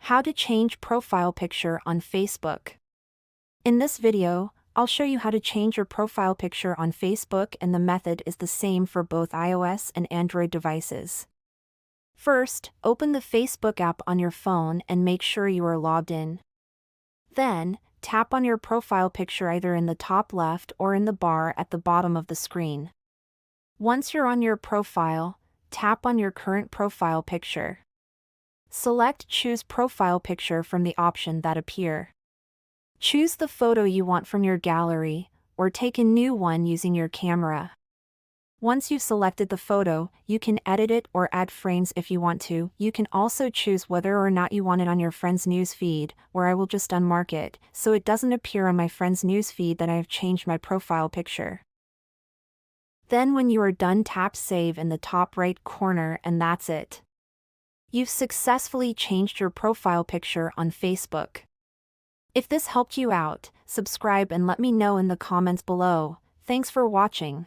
How to change profile picture on Facebook. In this video, I'll show you how to change your profile picture on Facebook, and the method is the same for both iOS and Android devices. First, open the Facebook app on your phone and make sure you are logged in. Then, tap on your profile picture either in the top left or in the bar at the bottom of the screen. Once you're on your profile, tap on your current profile picture. Select Choose Profile Picture from the option that appear. Choose the photo you want from your gallery, or take a new one using your camera. Once you've selected the photo, you can edit it or add frames if you want to. You can also choose whether or not you want it on your friend's news feed, where I will just unmark it, so it doesn't appear on my friend's news feed that I have changed my profile picture. Then when you are done, tap Save in the top right corner, and that's it. You've successfully changed your profile picture on Facebook. If this helped you out, subscribe and let me know in the comments below. Thanks for watching.